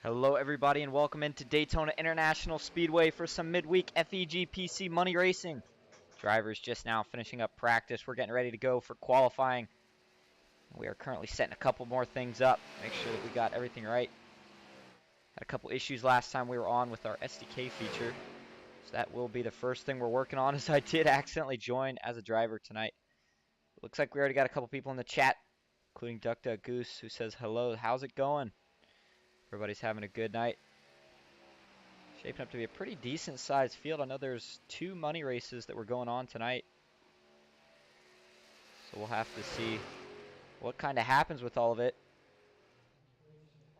Hello everybody and welcome into Daytona International Speedway for some midweek FEG-PC money racing. Drivers just now finishing up practice. We're getting ready to go for qualifying. We are currently setting a couple more things up. Make sure that we got everything right. Had a couple issues last time we were on with our SDK feature. So that will be the first thing we're working on, as I did accidentally join as a driver tonight. Looks like we already got a couple people in the chat, including Duck Duck Goose, who says hello. How's it going? Everybody's having a good night. Shaping up to be a pretty decent sized field. I know there's 2 money races that were going on tonight. So we'll have to see what kind of happens with all of it.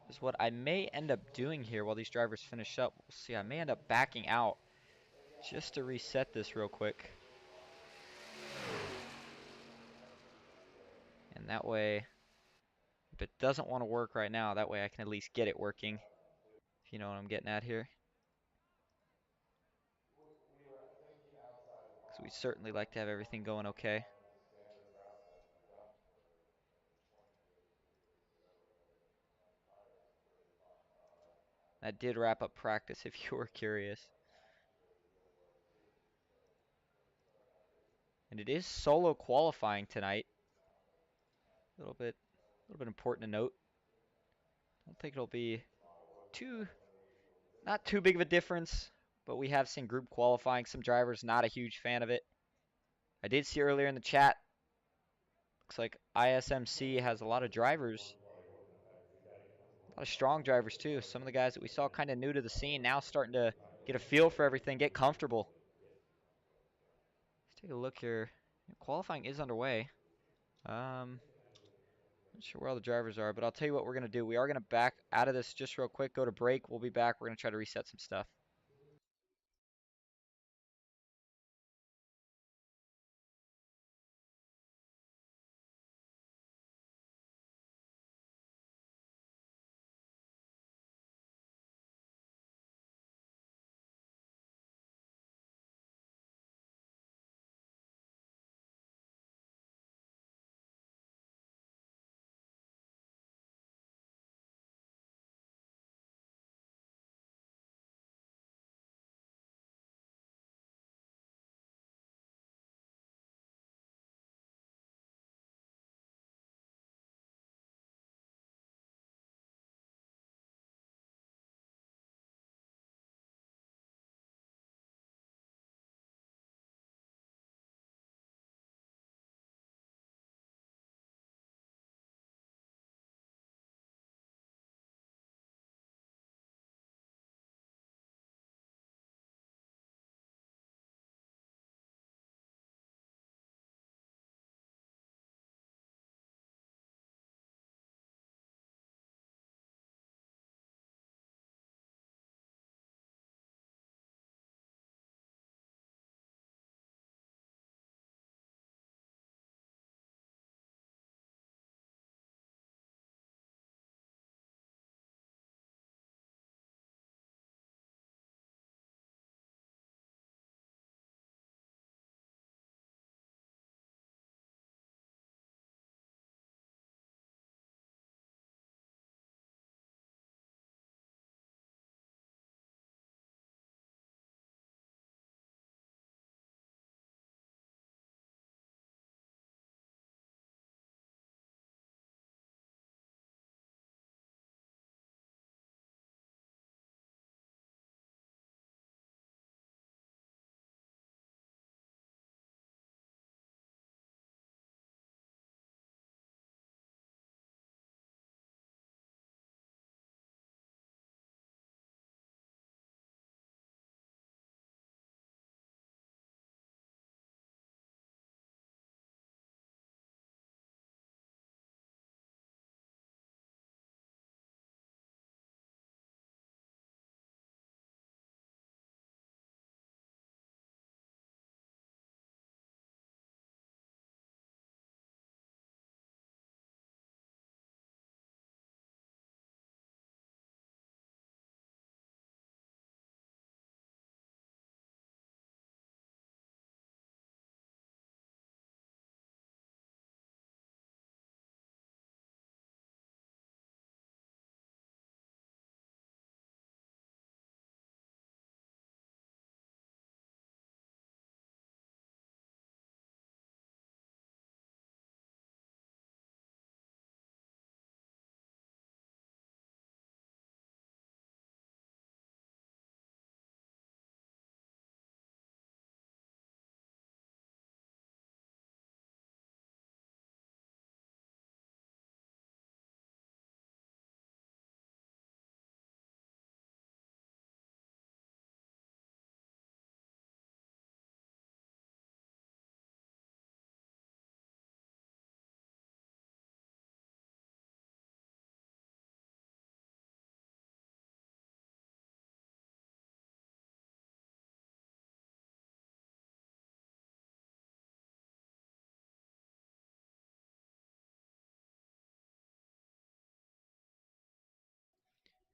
Is what I may end up doing here while these drivers finish up. We'll see. I may end up backing out just to reset this real quick. And that way, if it doesn't want to work right now, that way I can at least get it working. If you know what I'm getting at here. Because we certainly like to have everything going okay. That did wrap up practice if you were curious. And it is solo qualifying tonight. A little bit important to note. I don't think it'll be not too big of a difference, but we have seen group qualifying. Some drivers not a huge fan of it. I did see earlier in the chat, looks like ISMC has a lot of drivers, a lot of strong drivers too. Some of the guys that we saw kind of new to the scene now starting to get a feel for everything, get comfortable. Let's take a look here. Qualifying is underway. Not sure where all the drivers are, but I'll tell you what we're going to do. We are going to back out of this just real quick, go to break. We'll be back. We're going to try to reset some stuff.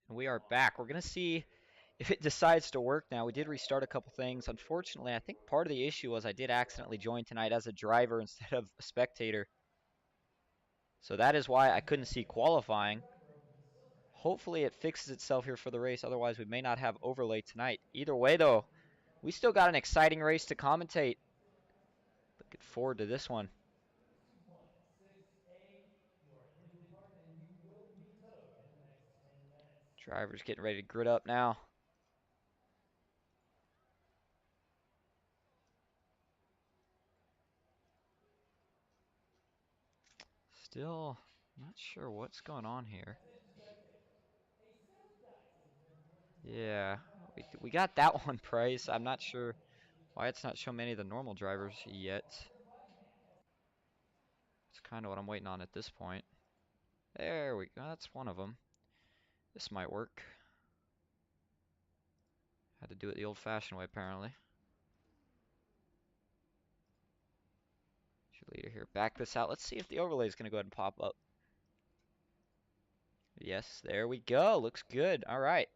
And we are back. We're going to see if it decides to work now. We did restart a couple things. Unfortunately, I think part of the issue was I did accidentally join tonight as a driver instead of a spectator. So that is why I couldn't see qualifying. Hopefully it fixes itself here for the race. Otherwise, we may not have overlay tonight. Either way, though, we still got an exciting race to commentate. Looking forward to this one. Driver's getting ready to grid up now. Still not sure what's going on here. Yeah, we got that one, Price. I'm not sure why it's not showing many of the normal drivers yet. It's kind of what I'm waiting on at this point. There we go. That's one of them. This might work. Had to do it the old-fashioned way, apparently. Leader here. Back this out. Let's see if the overlay is going to go ahead and pop up. Yes, there we go. Looks good. All right.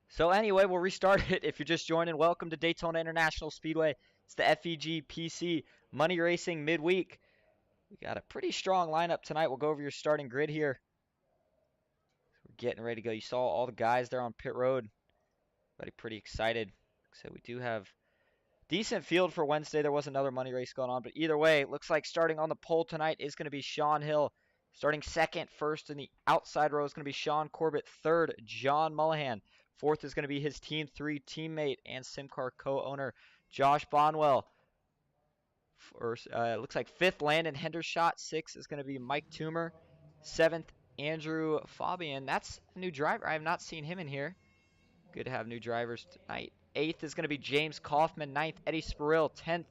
So anyway, we'll restart it. If you're just joining, welcome to Daytona International Speedway. It's the FEG-PC Money Racing midweek. We got a pretty strong lineup tonight. We'll go over your starting grid here. We're getting ready to go. You saw all the guys there on pit road. Everybody pretty excited. So we do have decent field for Wednesday. There was another money race going on, but either way, it looks like starting on the pole tonight is going to be Sean Hill. Starting second, first in the outside row is going to be Sean Corbett. Third, John Mullihan. Fourth is going to be his Team 3 teammate and SimCar co-owner, Josh Bonwell. It looks like fifth, Landon Hendershot. Sixth is going to be Mike Toomer. Seventh, Andrew Fabian. That's a new driver. I have not seen him in here. Good to have new drivers tonight. Eighth is going to be James Kaufman. Ninth, Eddie Spurrill. 10th,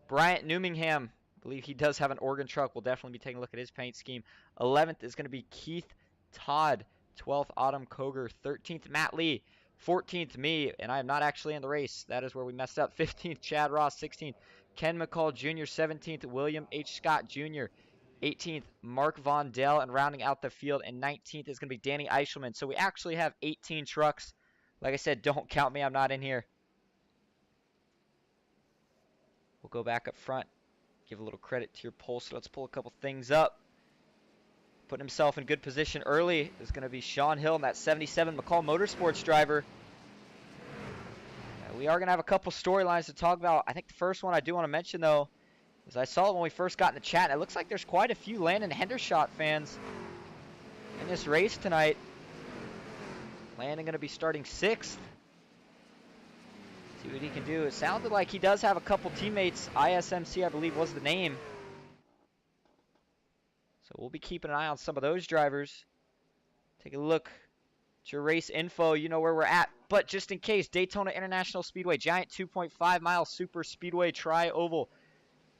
Bryant Newmingham. I believe he does have an Oregon truck. We'll definitely be taking a look at his paint scheme. 11th is going to be Keith Todd. 12th, Autumn Koger. 13th, Matt Lee. 14th, me, and I am not actually in the race. That is where we messed up. 15th, Chad Ross. 16th, Ken McCall Jr. 17th, William H. Scott Jr. 18th, Mark Von Dell, and rounding out the field. And 19th is going to be Danny Eichelman. So we actually have 18 trucks. Like I said, don't count me. I'm not in here. We'll go back up front. Give a little credit to your poll. So let's pull a couple things up. Putting himself in good position early is going to be Sean Hill, and that 77 McCall Motorsports driver. We are going to have a couple storylines to talk about. I think the first one I do want to mention, though, is I saw it when we first got in the chat, and it looks like there's quite a few Landon Hendershot fans in this race tonight. Landon going to be starting 6th. See what he can do. It sounded like he does have a couple teammates. ISMC, I believe, was the name. So we'll be keeping an eye on some of those drivers. Take a look at your race info. You know where we're at. But just in case, Daytona International Speedway, giant 2.5-mile super speedway tri-oval.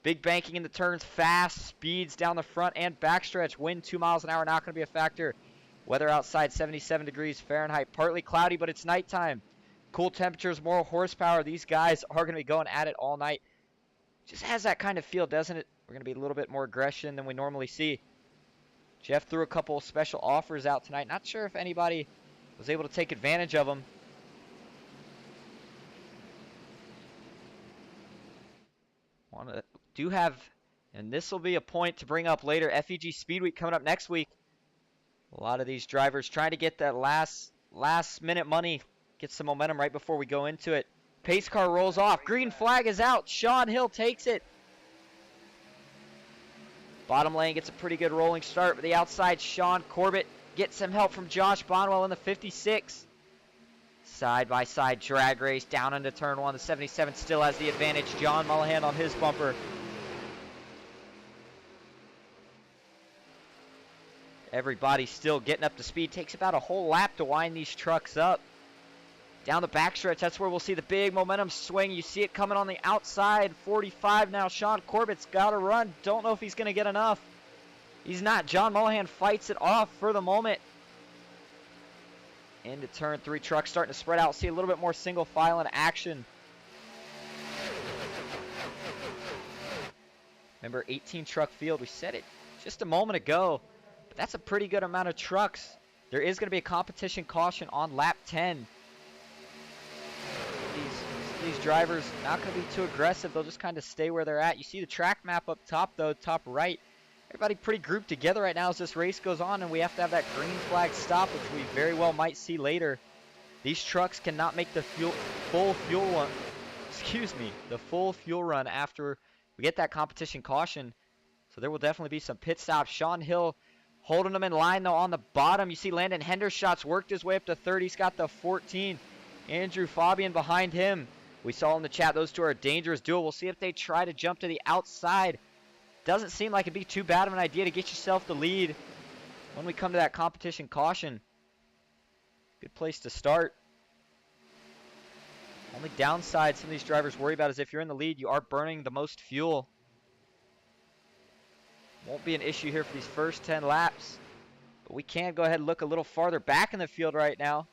Big banking in the turns, fast speeds down the front and backstretch. Wind 2 miles an hour, not going to be a factor. Weather outside 77 degrees Fahrenheit. Partly cloudy, but it's nighttime. Cool temperatures, more horsepower. These guys are going to be going at it all night. Just has that kind of feel, doesn't it? We're going to be a little bit more aggression than we normally see. Jeff threw a couple special offers out tonight. Not sure if anybody was able to take advantage of them. Do have, and this will be a point to bring up later, FEG Speedweek coming up next week. A lot of these drivers trying to get that last minute money, get some momentum right before we go into it. Pace car rolls off. Green flag is out. Sean Hill takes it. Bottom lane gets a pretty good rolling start, but the outside, Sean Corbett gets some help from Josh Bonwell in the 56. Side-by-side drag race down into turn 1. The 77 still has the advantage. John Mullihan on his bumper. Everybody's still getting up to speed. Takes about a whole lap to wind these trucks up. Down the backstretch, that's where we'll see the big momentum swing. You see it coming on the outside. 45 now. Sean Corbett's got to run. Don't know if he's going to get enough. He's not. John Mullihan fights it off for the moment. Into turn 3. Trucks starting to spread out. See a little bit more single file in action. Remember, 18 truck field. We said it just a moment ago. But that's a pretty good amount of trucks There is going to be a competition caution on lap 10. These drivers not going to be too aggressive. They'll just kind of stay where they're at. You see the track map up top, though, top right. Everybody pretty grouped together right now as this race goes on, and we have to have that green flag stop, which we very well might see later. These trucks cannot make the full fuel run after we get that competition caution. So there will definitely be some pit stops. Sean Hill holding them in line, though, on the bottom. You see Landon Hendershot's worked his way up to third. He's got the 14. Andrew Fabian behind him. We saw in the chat those two are a dangerous duo. We'll see if they try to jump to the outside. Doesn't seem like it'd be too bad of an idea to get yourself the lead when we come to that competition caution. Good place to start. Only downside some of these drivers worry about is if you're in the lead, you are burning the most fuel. Won't be an issue here for these first 10 laps. But we can go ahead and look a little farther back in the field right now.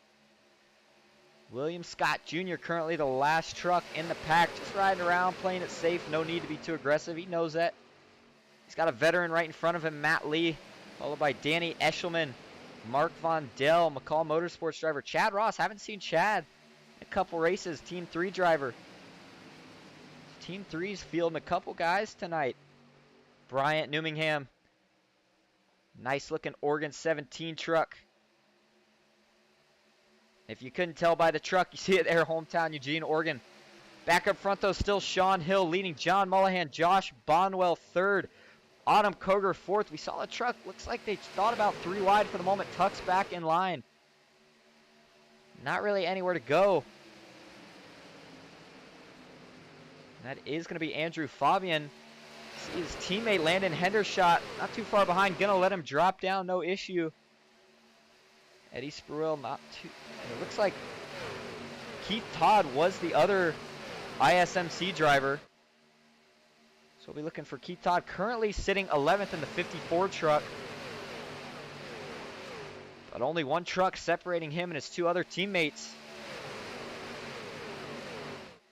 William Scott Jr. currently the last truck in the pack. Just riding around, playing it safe. No need to be too aggressive. He knows that. He's got a veteran right in front of him, Matt Lee, followed by Danny Eshelman, Mark Von Dell, McCall Motorsports driver. Chad Ross, haven't seen Chad in a couple races. Team 3 driver. Team 3's fielding a couple guys tonight. Bryant Newmingham. Nice looking Oregon 17 truck. If you couldn't tell by the truck, you see it there, hometown Eugene, Oregon. Back up front, though, still Sean Hill leading. John Mullahan, Josh Bonwell third. Autumn Koger fourth. We saw the truck. Looks like they thought about 3 wide for the moment. Tucks back in line. Not really anywhere to go. That is going to be Andrew Fabian. See his teammate Landon Hendershot not too far behind. Gonna let him drop down, no issue. Eddie Spruill not too. And it looks like Keith Todd was the other ISMC driver. So we'll be looking for Keith Todd, currently sitting 11th in the 54 truck. But only one truck separating him and his 2 other teammates.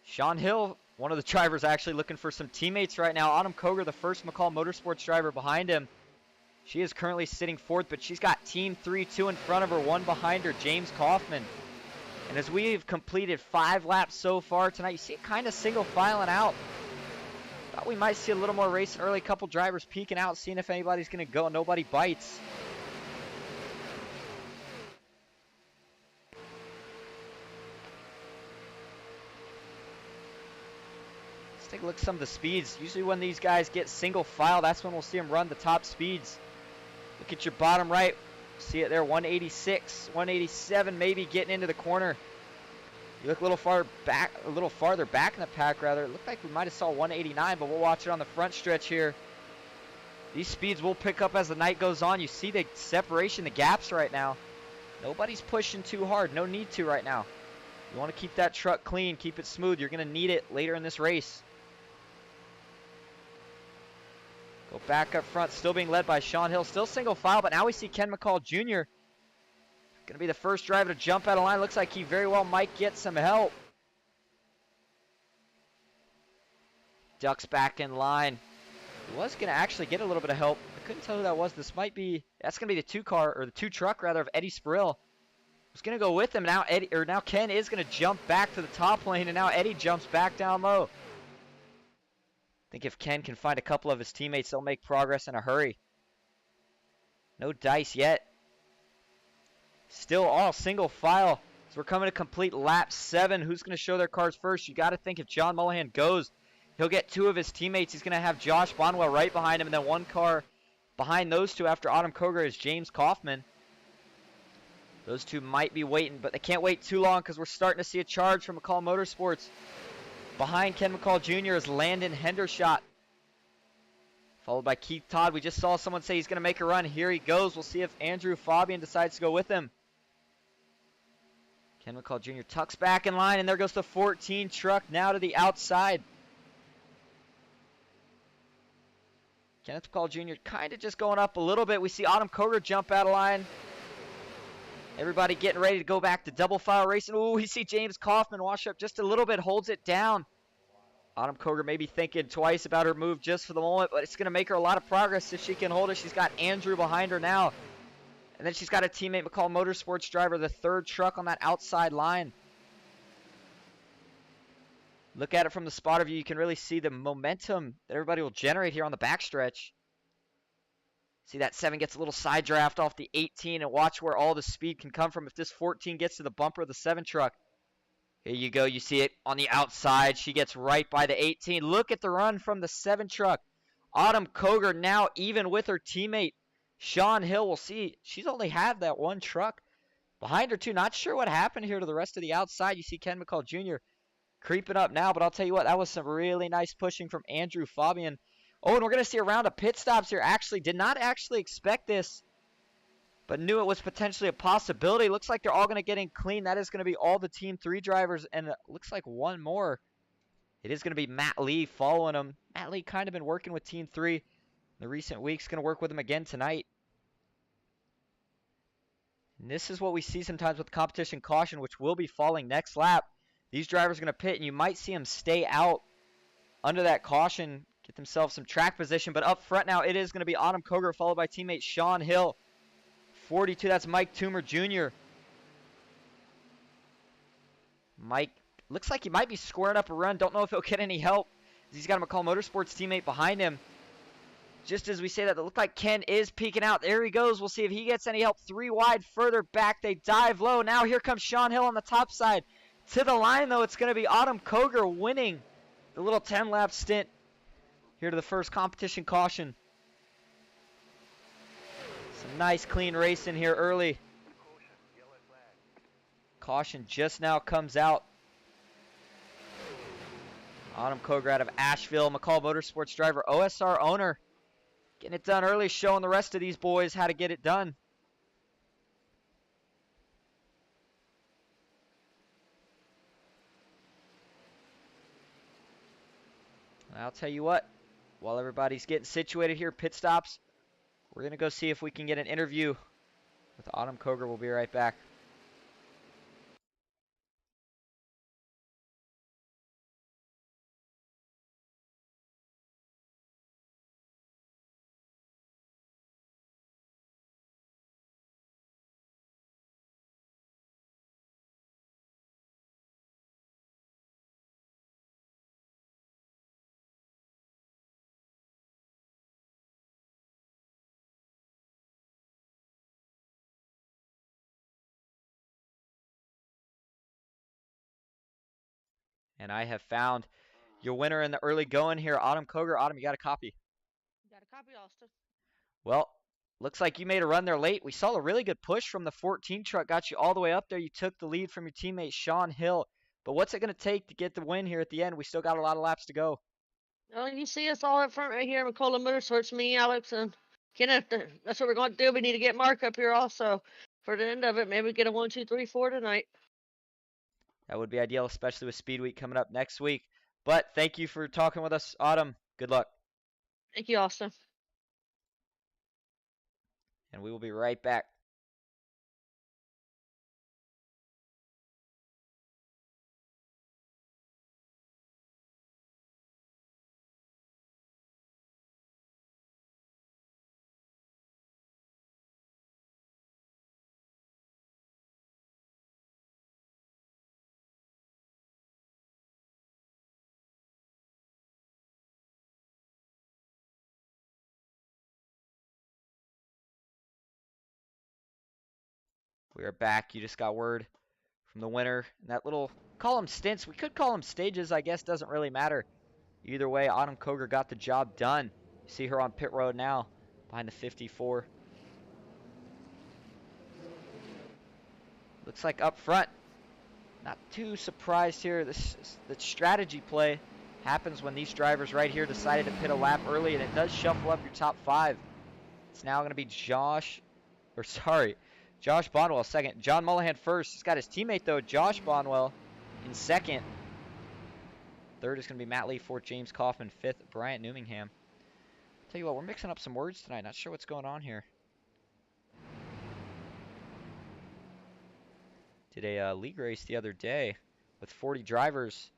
Sean Hill, one of the drivers, actually looking for some teammates right now. Autumn Koger, the first McCall Motorsports driver, behind him. She is currently sitting 4th, but she's got Team 3, 2 in front of her, 1 behind her, James Kaufman. And as we've completed 5 laps so far tonight, you see it kind of single filing out. Thought we might see a little more racing early. A couple drivers peeking out, seeing if anybody's going to go. Nobody bites. Let's take a look at some of the speeds. Usually when these guys get single file, that's when we'll see them run the top speeds. Look at your bottom right. See it there, 186, 187, maybe getting into the corner. You look a little farther back in the pack, rather. It looked like we might have saw 189, but we'll watch it on the front stretch here. These speeds will pick up as the night goes on. You see the separation, the gaps right now. Nobody's pushing too hard. No need to right now. You want to keep that truck clean, keep it smooth. You're going to need it later in this race. Go back up front, still being led by Sean Hill. Still single file, but now we see Ken McCall Jr. Going to be the first driver to jump out of line. Looks like he very well might get some help. Ducks back in line. He was going to actually get a little bit of help. I couldn't tell who that was. That's going to be the 2 truck rather of Eddie Spruill. Was going to go with him. Now Ken is going to jump back to the top lane, and now Eddie jumps back down low. I think if Ken can find a couple of his teammates, they'll make progress in a hurry. No dice yet. Still all single file. So we're coming to complete lap 7. Who's going to show their cars first? You got to think if John Mullahan goes, he'll get 2 of his teammates. He's going to have Josh Bonwell right behind him, and then 1 car behind those 2 after Autumn Koger is James Kaufman. Those 2 might be waiting, but they can't wait too long because we're starting to see a charge from McCall Motorsports. Behind Ken McCall Jr. is Landon Hendershot, followed by Keith Todd. We just saw someone say he's going to make a run. Here he goes. We'll see if Andrew Fabian decides to go with him. Ken McCall Jr. tucks back in line, and there goes the 14 truck now to the outside. Kenneth McCall Jr. kind of just going up a little bit. We see Autumn Koger jump out of line. Everybody getting ready to go back to double file racing. Ooh, we see James Kaufman wash up just a little bit, holds it down. Autumn Koger may be thinking twice about her move just for the moment, but it's going to make her a lot of progress if she can hold it. She's got Andrew behind her now. And then she's got a teammate, McCall Motorsports driver, the third truck on that outside line. Look at it from the spotter view. You can really see the momentum that everybody will generate here on the backstretch. See that 7 gets a little side draft off the 18, and watch where all the speed can come from if this 14 gets to the bumper of the 7 truck. Here you go. You see it on the outside. She gets right by the 18. Look at the run from the 7 truck. Autumn Koger now even with her teammate, Sean Hill. We'll see. She's only had that one truck behind her, too. Not sure what happened here to the rest of the outside. You see Ken McCall Jr. creeping up now, but I'll tell you what, that was some really nice pushing from Andrew Fabian. Oh, and we're going to see a round of pit stops here. Actually, did not actually expect this, but knew it was potentially a possibility. Looks like they're all going to get in clean. That is going to be all the Team 3 drivers, and it looks like one more. It is going to be Matt Lee following him. Matt Lee kind of been working with Team 3 in the recent weeks. Going to work with him again tonight. And this is what we see sometimes with competition caution, which will be falling next lap. These drivers are going to pit, and you might see them stay out under that caution, get themselves some track position. But up front now, it is going to be Autumn Koger, followed by teammate Sean Hill. 42, that's Mike Toomer Jr. Mike looks like he might be squaring up a run. Don't know if he'll get any help. He's got a McCall Motorsports teammate behind him. Just as we say that, it looked like Ken is peeking out. There he goes. We'll see if he gets any help. 3 wide further back. They dive low. Now here comes Sean Hill on the top side. To the line, though, it's going to be Autumn Koger winning the little 10-lap stint here to the first competition caution. Some nice, clean racing here early. Caution just now comes out. Autumn Koger out of Asheville, McCall Motorsports driver, OSR owner. Getting it done early, showing the rest of these boys how to get it done. I'll tell you what, while everybody's getting situated here, pit stops, we're going to go see if we can get an interview with Autumn Koger. We'll be right back. And I have found your winner in the early going here, Autumn Koger. Autumn, you got a copy? Got a copy, Austin. Well, looks like you made a run there late. We saw a really good push from the 14 truck. Got you all the way up there. You took the lead from your teammate, Sean Hill. But what's it going to take to get the win here at the end? We still got a lot of laps to go. Well, you see us all up front right here, McCullough Motorsports, me, Alex, and Kenneth. That's what we're going to do. We need to get Mark up here also for the end of it. Maybe get a 1, 2, 3, 4 tonight. That would be ideal, especially with Speedweek coming up next week. But thank you for talking with us, Autumn. Good luck. Thank you, Austin. And we will be right back. We are back. You just got word from the winner. And that little, call them stints. We could call them stages, I guess. Doesn't really matter. Either way, Autumn Koger got the job done. You see her on pit road now behind the 54. Looks like up front, not too surprised here. The strategy play happens when these drivers right here decided to pit a lap early, and it does shuffle up your top 5. It's now going to be Josh Bonwell second. John Mullihan first. He's got his teammate, though, Josh Bonwell, in second. Third is going to be Matt Lee. Fourth, James Kaufman. Fifth, Bryant Newmingham. Tell you what, we're mixing up some words tonight. Not sure what's going on here. Did a league race the other day with 40 drivers.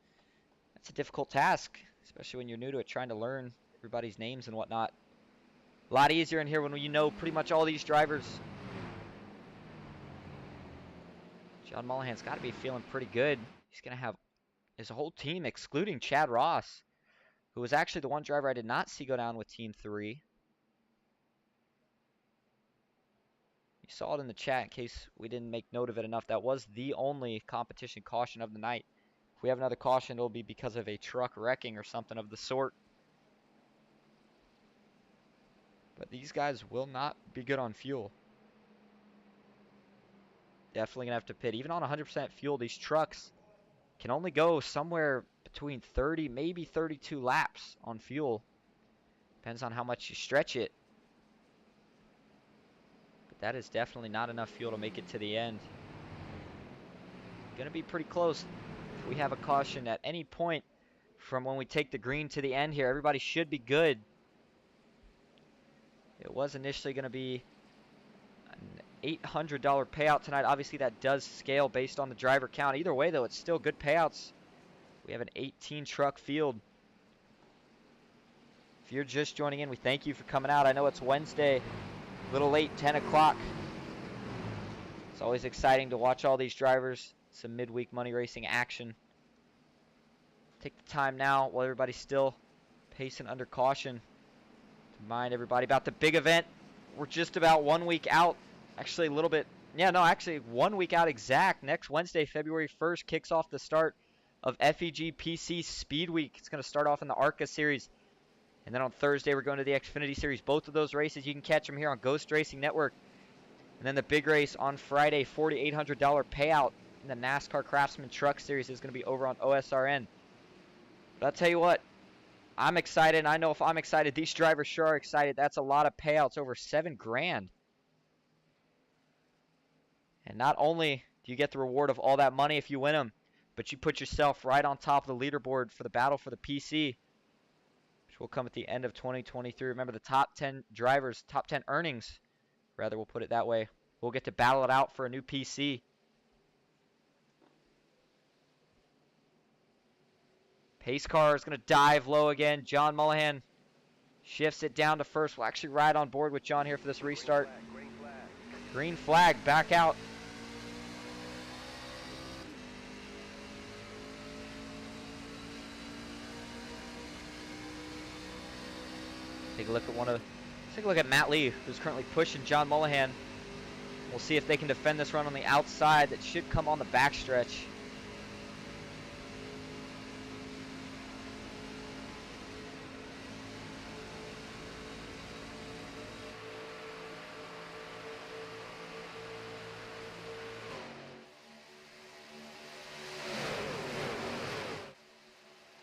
That's a difficult task, especially when you're new to it, trying to learn everybody's names and whatnot. A lot easier in here when you know pretty much all these drivers John Mullihan's got to be feeling pretty good. He's going to have his whole team, excluding Chad Ross, who was actually the one driver I did not see go down with Team 3. You saw it in the chat in case we didn't make note of it enough. That was the only competition caution of the night. If we have another caution, it'll be because of a truck wrecking or something of the sort. But these guys will not be good on fuel. Definitely going to have to pit. Even on 100% fuel, these trucks can only go somewhere between 30, maybe 32 laps on fuel. Depends on how much you stretch it. But that is definitely not enough fuel to make it to the end. Going to be pretty close. If we have a caution at any point from when we take the green to the end here, everybody should be good. It was initially going to be an $800 payout tonight. Obviously, that does scale based on the driver count. Either way, though, it's still good payouts. We have an 18 truck field. If you're just joining in, we thank you for coming out. I know it's Wednesday, a little late, 10 o'clock. It's always exciting to watch all these drivers. Some midweek money racing action. Take the time now while everybody's still pacing under caution to remind everybody about the big event. We're just about 1 week out. Actually, a little bit. Yeah, no, actually 1 week out exact. Next Wednesday, February 1st, kicks off the start of FEG-PC Speedweek. It's going to start off in the ARCA series. And then on Thursday, we're going to the Xfinity series. Both of those races, you can catch them here on Ghost Racing Network. And then the big race on Friday, $4,800 payout in the NASCAR Craftsman Truck Series is going to be over on OSRN. But I'll tell you what, I'm excited. And I know if I'm excited, these drivers sure are excited. That's a lot of payouts, over $7,000. And not only do you get the reward of all that money if you win them, but you put yourself right on top of the leaderboard for the battle for the PC, which will come at the end of 2023. Remember, the top 10 drivers, top 10 earnings, rather, we'll put it that way, we'll get to battle it out for a new PC. Pace car is going to dive low again. John Mullihan shifts it down to first. We'll actually ride on board with John here for this restart. Green flag, back out. Take a look at take a look at Matt Lee, who's currently pushing John Mullihan. We'll see if they can defend this run on the outside. That should come on the backstretch.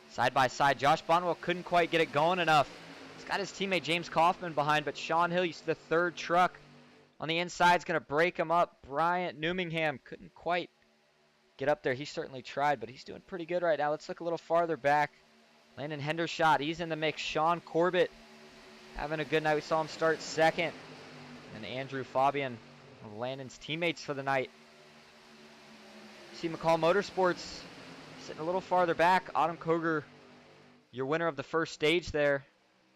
Side by side, Josh Bonwell couldn't quite get it going enough. He's got his teammate James Kaufman behind, but Sean Hill, you see the third truck on the inside, is going to break him up. Bryant Newmingham couldn't quite get up there. He certainly tried, but he's doing pretty good right now. Let's look a little farther back. Landon Hendershot, he's in the mix. Sean Corbett having a good night. We saw him start second. And Andrew Fabian, one of Landon's teammates for the night. See McCall Motorsports sitting a little farther back. Autumn Koger, your winner of the first stage there.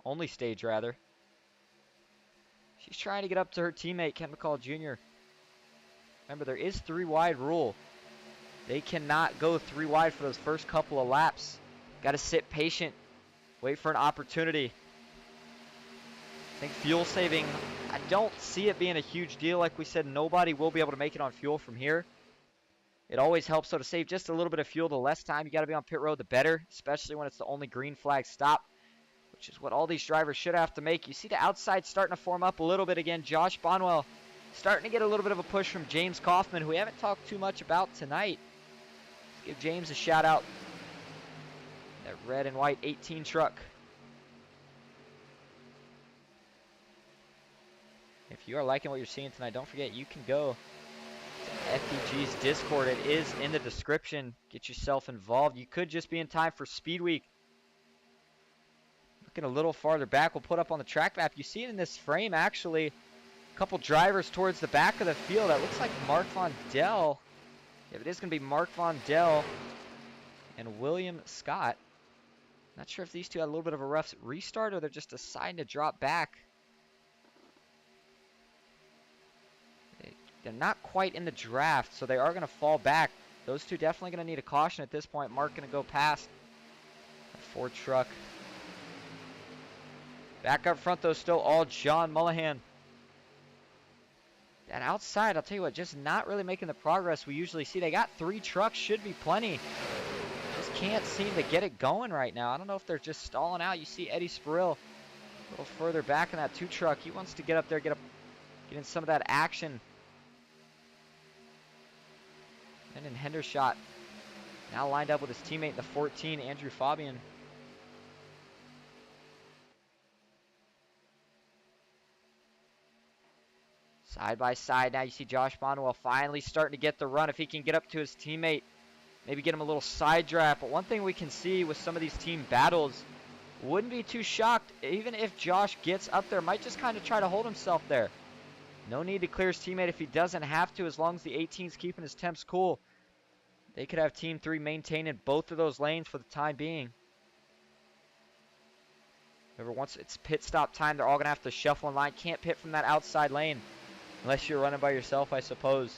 Only stage, rather. She's trying to get up to her teammate, Ken McCall Jr. Remember, there is 3 wide rule. They cannot go 3 wide for those first couple of laps. Got to sit patient. Wait for an opportunity. I think fuel saving, I don't see it being a huge deal. Like we said, nobody will be able to make it on fuel from here. It always helps, so to save just a little bit of fuel, the less time you got to be on pit road, the better, especially when it's the only green flag stop, which is what all these drivers should have to make. You see the outside starting to form up a little bit again. Josh Bonwell starting to get a little bit of a push from James Kaufman, who we haven't talked too much about tonight. Let's give James a shout out. That red and white 18 truck. If you are liking what you're seeing tonight, don't forget you can go to FEG's Discord. It is in the description. Get yourself involved. You could just be in time for Speedweek. Looking a little farther back, we'll put up on the track map. You see it in this frame, actually. A couple drivers towards the back of the field. That looks like Mark Von Dell. Yeah, it is going to be Mark Von Dell and William Scott. Not sure if these two had a little bit of a rough restart or they're just deciding to drop back. They they're not quite in the draft, so they are going to fall back. Those two definitely going to need a caution at this point. Mark going to go past the Ford truck. Back up front, though, still all John Mullihan. That outside, I'll tell you what, just not really making the progress we usually see. They got 3 trucks, should be plenty. Just can't seem to get it going right now. I don't know if they're just stalling out. You see Eddie Spirill a little further back in that 2 truck. He wants to get up there, get in some of that action. And then Hendershot now lined up with his teammate in the 14, Andrew Fabian. Side by side now, you see Josh Bonwell finally starting to get the run. If he can get up to his teammate, maybe get him a little side draft. But one thing we can see with some of these team battles, wouldn't be too shocked even if Josh gets up there, might just kind of try to hold himself there. No need to clear his teammate if he doesn't have to, as long as the 18's keeping his temps cool. They could have Team 3 maintaining both of those lanes for the time being. Remember, once it's pit stop time, they're all going to have to shuffle in line. Can't pit from that outside lane unless you're running by yourself, I suppose.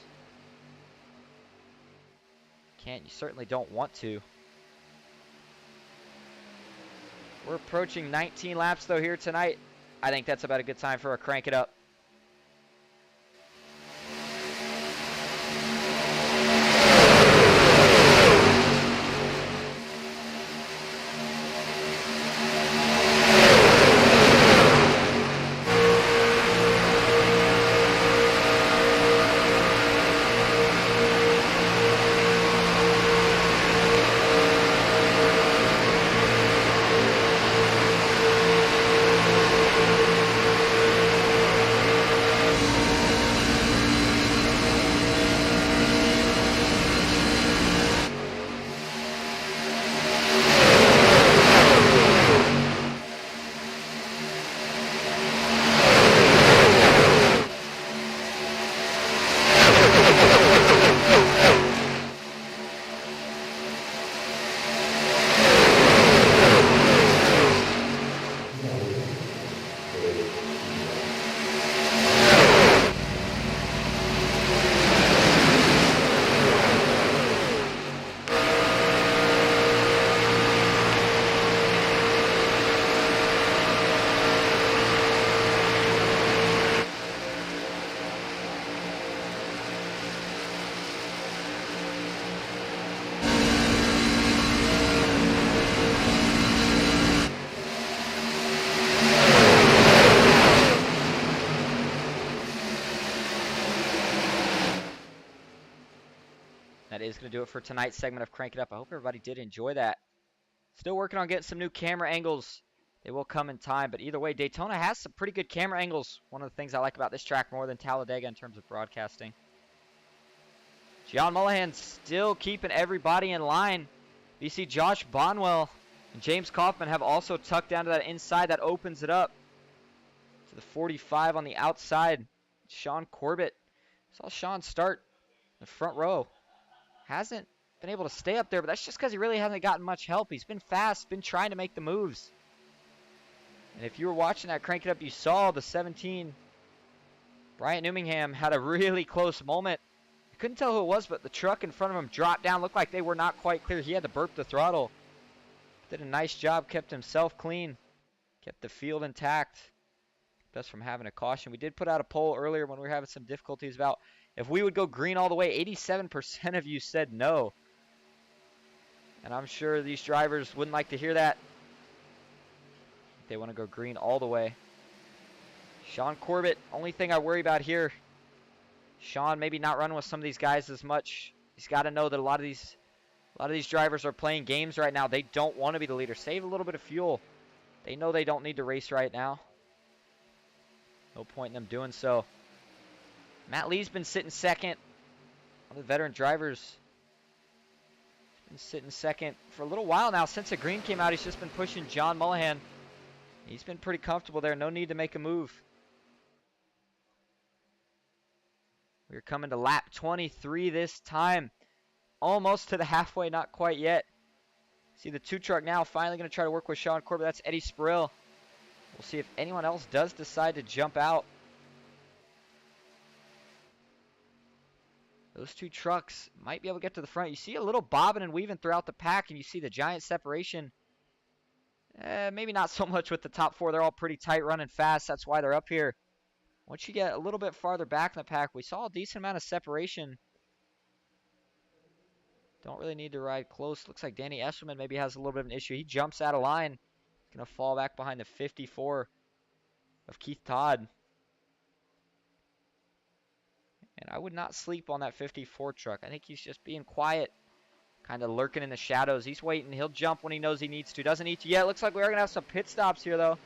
Can't, you certainly don't want to. We're approaching 19 laps, though, here tonight. I think that's about a good time for a crank it up. That is going to do it for tonight's segment of Crank It Up. I hope everybody did enjoy that. Still working on getting some new camera angles. They will come in time, but either way, Daytona has some pretty good camera angles. One of the things I like about this track more than Talladega in terms of broadcasting. John Mullihan still keeping everybody in line. You see Josh Bonwell and James Kaufman have also tucked down to that inside. That opens it up to the 45 on the outside. Sean Corbett. Saw Sean start in the front row. Hasn't been able to stay up there, but that's just because he really hasn't gotten much help. He's been fast, been trying to make the moves. And if you were watching that Crank It Up, you saw the 17. Bryant Newmingham had a really close moment. You couldn't tell who it was, but the truck in front of him dropped down. Looked like they were not quite clear. He had to burp the throttle. Did a nice job, kept himself clean, kept the field intact. Kept us from having a caution. We did put out a poll earlier when we were having some difficulties about if we would go green all the way. 87% of you said no. And I'm sure these drivers wouldn't like to hear that. They want to go green all the way. Sean Corbett, only thing I worry about here, Sean maybe not running with some of these guys as much. He's got to know that a lot of these drivers are playing games right now. They don't want to be the leader. Save a little bit of fuel. They know they don't need to race right now. No point in them doing so. Matt Lee's been sitting second. One of the veteran drivers. Been sitting second for a little while now. Since the green came out, he's just been pushing John Mullihan. He's been pretty comfortable there. No need to make a move. We're coming to lap 23 this time. Almost to the halfway, not quite yet. See the 2 truck now finally going to try to work with Sean Corbett. That's Eddie Spirill. We'll see if anyone else does decide to jump out. Those two trucks might be able to get to the front. You see a little bobbing and weaving throughout the pack, and you see the giant separation. Maybe not so much with the top four. They're all pretty tight, running fast. That's why they're up here. Once you get a little bit farther back in the pack, we saw a decent amount of separation. Don't really need to ride close. Looks like Danny Esselman maybe has a little bit of an issue. He jumps out of line. Going to fall back behind the 54 of Keith Todd. And I would not sleep on that 54 truck. I think he's just being quiet, kind of lurking in the shadows. He's waiting. He'll jump when he knows he needs to. Doesn't need to yet. Looks like we are going to have some pit stops here, though.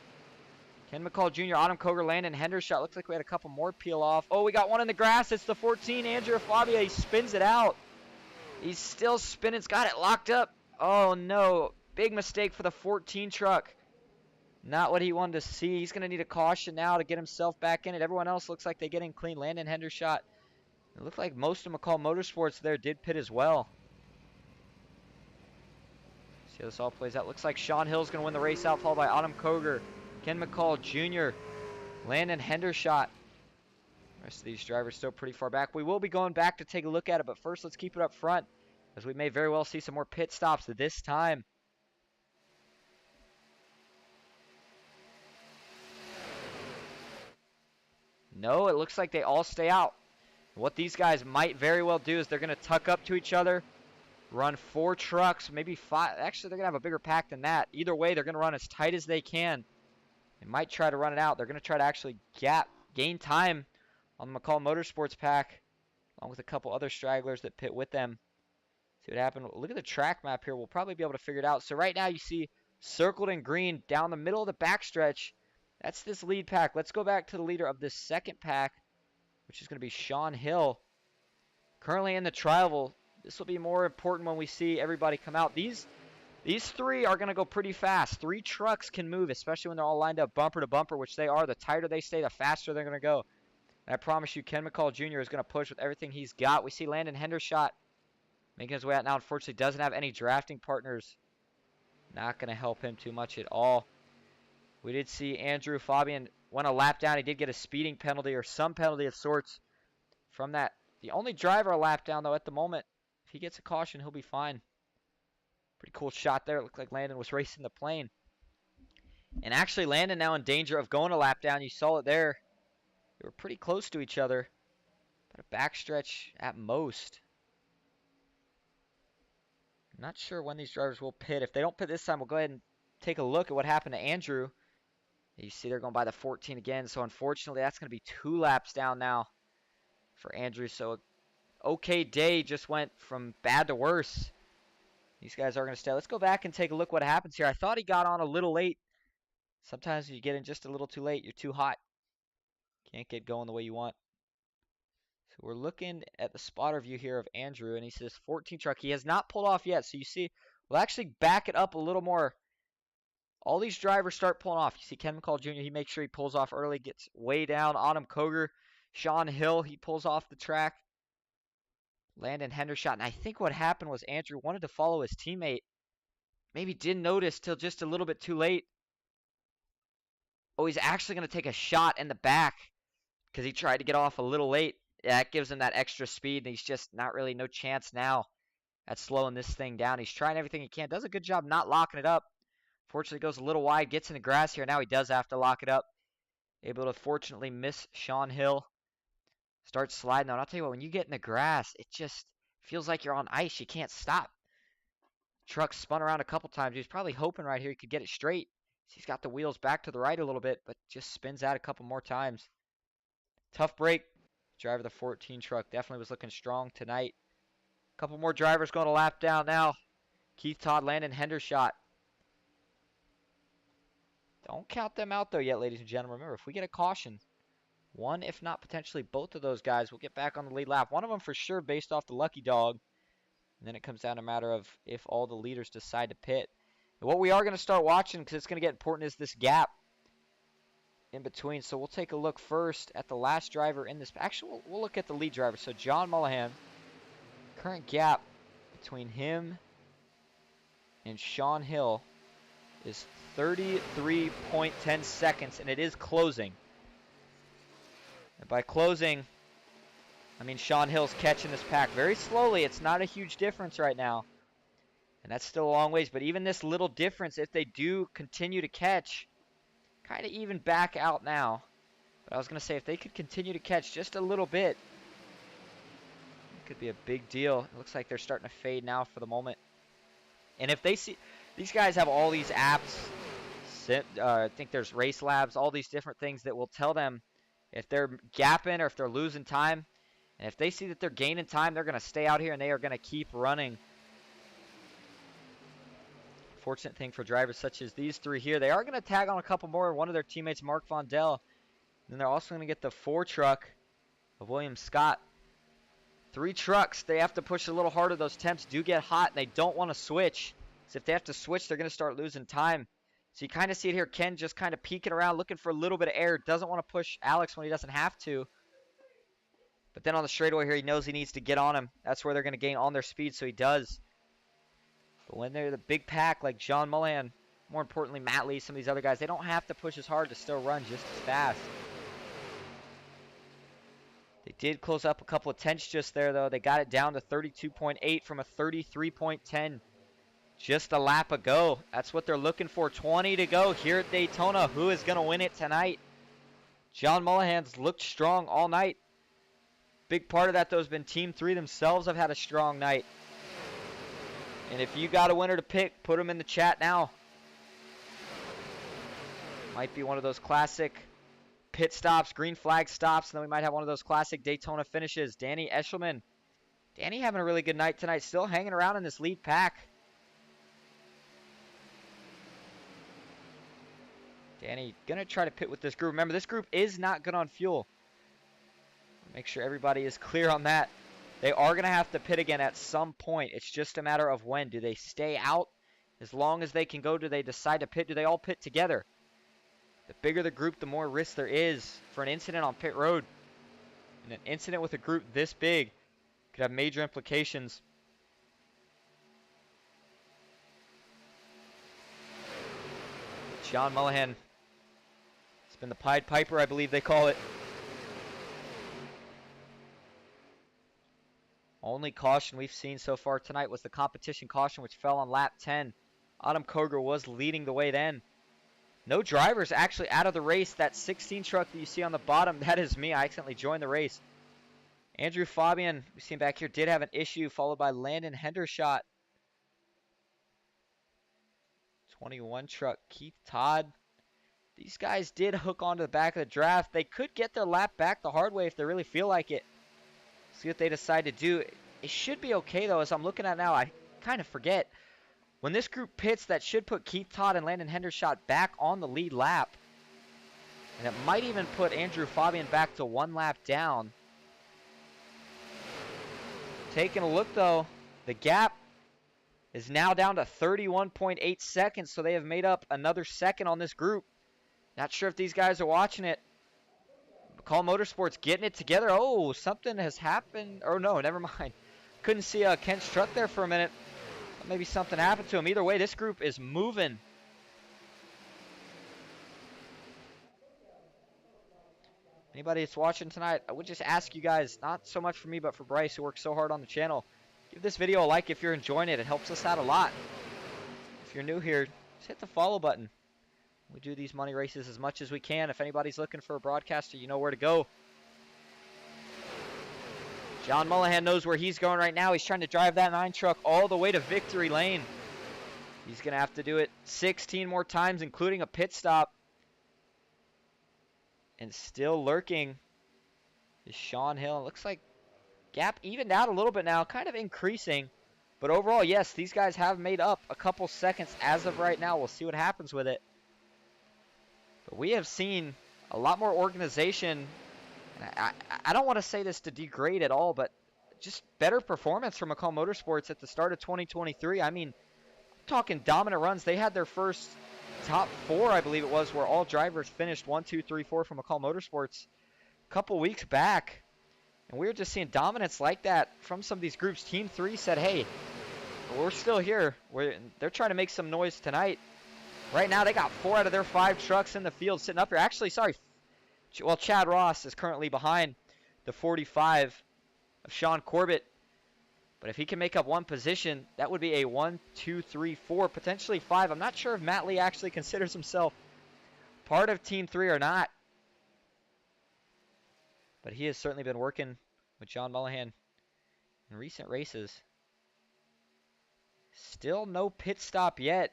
Ken McCall Jr., Autumn Koger, Landon Hendershot. Looks like we had a couple more peel off. Oh, we got one in the grass. It's the 14, Andrew Fabia. He spins it out. He's still spinning. It's got it locked up. Oh, no. Big mistake for the 14 truck. Not what he wanted to see. He's going to need a caution now to get himself back in it. Everyone else looks like they get in clean. Landon Hendershot. It looked like most of McCall Motorsports there did pit as well. See how this all plays out. Looks like Sean Hill's going to win the race out, followed by Autumn Koger, Ken McCall Jr., Landon Hendershot. The rest of these drivers still pretty far back. We will be going back to take a look at it, but first let's keep it up front, as we may very well see some more pit stops this time. No, it looks like they all stay out. What these guys might very well do is they're going to tuck up to each other, run 4 trucks, maybe 5. Actually, they're going to have a bigger pack than that. Either way, they're going to run as tight as they can. They might try to run it out. They're going to try to actually gain time on the McCall Motorsports pack, along with a couple other stragglers that pit with them. See what happened. Look at the track map here. We'll probably be able to figure it out. So right now you see circled in green down the middle of the backstretch. That's this lead pack. Let's go back to the leader of this second pack, which is going to be Sean Hill. Currently in the trial. This will be more important when we see everybody come out. These 3 are going to go pretty fast. 3 trucks can move, especially when they're all lined up bumper to bumper, which they are. The tighter they stay, the faster they're going to go. And I promise you, Ken McCall Jr. is going to push with everything he's got. We see Landon Hendershot making his way out now. Unfortunately, doesn't have any drafting partners. Not going to help him too much at all. We did see Andrew Fabian went a lap down. He did get a speeding penalty or some penalty of sorts from that. The only driver a lap down, though, at the moment. If he gets a caution, he'll be fine. Pretty cool shot there. It looked like Landon was racing the plane. And actually, Landon now in danger of going a lap down. You saw it there. They were pretty close to each other. But a backstretch at most. I'm not sure when these drivers will pit. If they don't pit this time, we'll go ahead and take a look at what happened to Andrew. You see they're going by the 14 again. So unfortunately, that's going to be 2 laps down now for Andrew. So okay day just went from bad to worse. These guys are going to stay. Let's go back and take a look what happens here. I thought he got on a little late. Sometimes you get in just a little too late. You're too hot. Can't get going the way you want. So we're looking at the spotter view here of Andrew, and he says 14 truck. He has not pulled off yet. So you see, we'll actually back it up a little more. All these drivers start pulling off. You see Ken McCall Jr., he makes sure he pulls off early, gets way down. Autumn Koger, Sean Hill, he pulls off the track. Landon Hendershot. And I think what happened was Andrew wanted to follow his teammate. Maybe didn't notice till just a little bit too late. Oh, he's actually going to take a shot in the back because he tried to get off a little late. Yeah, that gives him that extra speed, and he's just not really no chance now at slowing this thing down. He's trying everything he can. Does a good job not locking it up. Fortunately, goes a little wide, gets in the grass here. Now he does have to lock it up. Able to fortunately miss Sean Hill. Starts sliding on. I'll tell you what, when you get in the grass, it just feels like you're on ice. You can't stop. Truck spun around a couple times. He was probably hoping right here he could get it straight. He's got the wheels back to the right a little bit, but just spins out a couple more times. Tough break. Driver of the 14 truck definitely was looking strong tonight. A couple more drivers going to lap down now. Keith Todd, Landon Hendershot. Don't count them out, though, yet, ladies and gentlemen. Remember, if we get a caution, one, if not potentially both of those guys will get back on the lead lap. One of them for sure based off the lucky dog. And then it comes down to a matter of if all the leaders decide to pit. And what we are going to start watching, because it's going to get important, is this gap in between. So we'll take a look first at the last driver in this. Actually, we'll look at the lead driver. So John Mullahan, current gap between him and Sean Hill is 33.10 seconds, and it is closing. And by closing, I mean, Sean Hill's catching this pack very slowly. It's not a huge difference right now. And that's still a long ways. But even this little difference, if they do continue to catch, kind of even back out now. But I was going to say, if they could continue to catch just a little bit, it could be a big deal. It looks like they're starting to fade now for the moment. And if they see, these guys have all these apps. I think there's race labs, all these different things that will tell them if they're gapping or if they're losing time. And if they see that they're gaining time, they're going to stay out here and they are going to keep running. Fortunate thing for drivers such as these three here. They are going to tag on a couple more. One of their teammates, Mark Vondell. Then they're also going to get the 4 truck of William Scott. 3 trucks. They have to push a little harder. Those temps do get hot, and they don't want to switch. So if they have to switch, they're going to start losing time. So you kind of see it here. Ken just kind of peeking around, looking for a little bit of air. Doesn't want to push Alex when he doesn't have to. But then on the straightaway here, he knows he needs to get on him. That's where they're going to gain on their speed, so he does. But when they're the big pack like John Mullihan, more importantly Matt Lee, some of these other guys, they don't have to push as hard to still run just as fast. They did close up a couple of tenths just there, though. They got it down to 32.8 from a 33.10 just a lap ago. That's what they're looking for. 20 to go here at Daytona. Who is going to win it tonight? John Mullihan's looked strong all night. Big part of that, though, has been Team 3 themselves have had a strong night. And if you got a winner to pick, put them in the chat now. Might be one of those classic pit stops, green flag stops, and then we might have one of those classic Daytona finishes. Danny Eshelman. Danny having a really good night tonight, still hanging around in this lead pack. Danny gonna try to pit with this group. Remember, this group is not good on fuel. Make sure everybody is clear on that. They are gonna have to pit again at some point. It's just a matter of when. Do they stay out as long as they can go? Do they decide to pit? Do they all pit together? The bigger the group, the more risk there is for an incident on pit road. And an incident with a group this big could have major implications. John Mullihan. It's been the Pied Piper, I believe they call it. Only caution we've seen so far tonight was the competition caution, which fell on lap 10. Autumn Koger was leading the way then. No drivers actually out of the race. That 16 truck that you see on the bottom, that is me. I accidentally joined the race. Andrew Fabian, we see him back here, did have an issue, followed by Landon Hendershot. 21 truck, Keith Todd. These guys did hook onto the back of the draft. They could get their lap back the hard way if they really feel like it. See what they decide to do. It should be okay, though. As I'm looking at now, I kind of forget. When this group pits, that should put Keith Todd and Landon Hendershot back on the lead lap. And it might even put Andrew Fabian back to 1 lap down. Taking a look, though, the gap is now down to 31.8 seconds, so they have made up another second on this group. Not sure if these guys are watching it. McCall Motorsports getting it together. Oh, something has happened. Or no, never mind. Couldn't see Kent's truck there for a minute. Maybe something happened to him. Either way, this group is moving. Anybody that's watching tonight, I would just ask you guys, not so much for me, but for Bryce, who works so hard on the channel, give this video a like if you're enjoying it. It helps us out a lot. If you're new here, just hit the follow button. We do these money races as much as we can. If anybody's looking for a broadcaster, you know where to go. John Mullihan knows where he's going right now. He's trying to drive that 9 truck all the way to victory lane. He's going to have to do it 16 more times, including a pit stop. And still lurking is Sean Hill. It looks like gap evened out a little bit now, kind of increasing. But overall, yes, these guys have made up a couple seconds as of right now. We'll see what happens with it. But we have seen a lot more organization. I don't want to say this to degrade at all, but just better performance from McCall Motorsports at the start of 2023. I mean, I'm talking dominant runs. They had their first top 4, I believe it was, where all drivers finished 1, 2, 3, 4 from McCall Motorsports a couple weeks back. And we were just seeing dominance like that from some of these groups. Team 3 said, hey, we're still here. They're trying to make some noise tonight. Right now, they got 4 out of their 5 trucks in the field sitting up here. Actually, sorry. Well, Chad Ross is currently behind the 45. of Sean Corbett. But if he can make up one position, that would be a 1, 2, 3, 4, potentially 5. I'm not sure if Matt Lee actually considers himself part of Team 3 or not. But he has certainly been working with John Mullihan in recent races. Still no pit stop yet.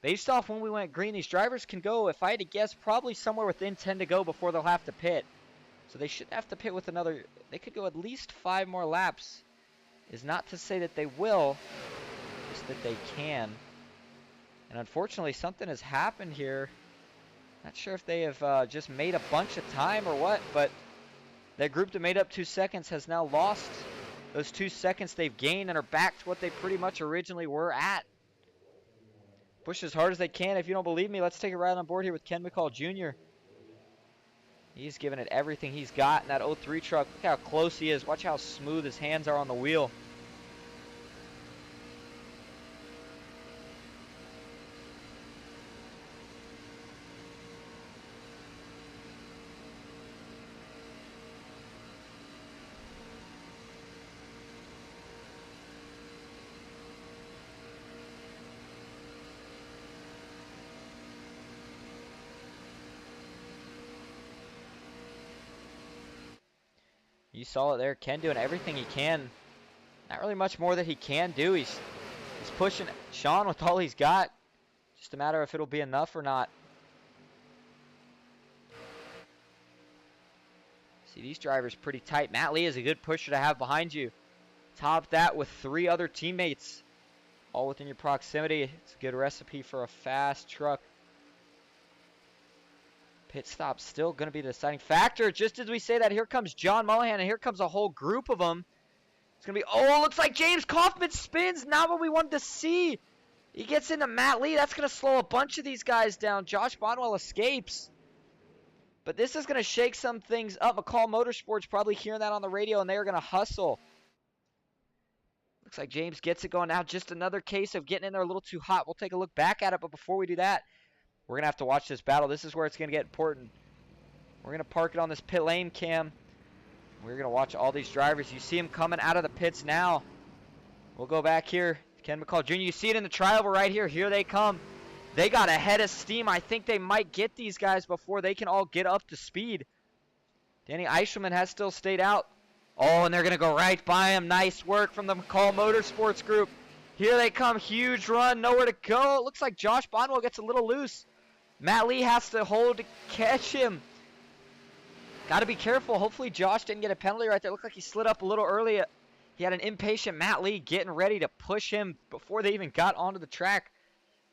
Based off when we went green, these drivers can go, if I had to guess, probably somewhere within 10 to go before they'll have to pit. So they should have to pit with another, they could go at least 5 more laps. Is not to say that they will, just that they can. And unfortunately, something has happened here. Not sure if they have just made a bunch of time or what, but that group that made up 2 seconds has now lost those 2 seconds they've gained and are back to what they pretty much originally were at. Push as hard as they can. If you don't believe me, let's take a ride on board here with Ken McCall Jr. He's giving it everything he's got in that 03 truck. Look how close he is. Watch how smooth his hands are on the wheel. You saw it there. Ken doing everything he can. Not really much more that he can do. He's pushing Sean with all he's got. Just a matter of if it'll be enough or not. See, these drivers pretty tight. Matt Lee is a good pusher to have behind you. Top that with 3 other teammates, all within your proximity. It's a good recipe for a fast truck. Pit stop still going to be the deciding factor. Just as we say that, here comes John Mullihan, and here comes a whole group of them. It's going to be, oh, looks like James Kaufman spins. Not what we wanted to see. He gets into Matt Lee. That's going to slow a bunch of these guys down. Josh Bonwell escapes. But this is going to shake some things up. McCall Motorsports probably hearing that on the radio, and they are going to hustle. Looks like James gets it going now. Just another case of getting in there a little too hot. We'll take a look back at it, but before we do that, we're going to have to watch this battle. This is where it's going to get important. We're going to park it on this pit lane cam. We're going to watch all these drivers. You see them coming out of the pits now. We'll go back here. Ken McCall Jr., you see it in the trioval right here. Here they come. They got a head of steam. I think they might get these guys before they can all get up to speed. Danny Eishelman has still stayed out. Oh, and they're going to go right by him. Nice work from the McCall Motorsports group. Here they come. Huge run. Nowhere to go. It looks like Josh Bonwell gets a little loose. Matt Lee has to hold to catch him. Got to be careful. Hopefully Josh didn't get a penalty right there. Looked like he slid up a little early. He had an impatient Matt Lee getting ready to push him before they even got onto the track.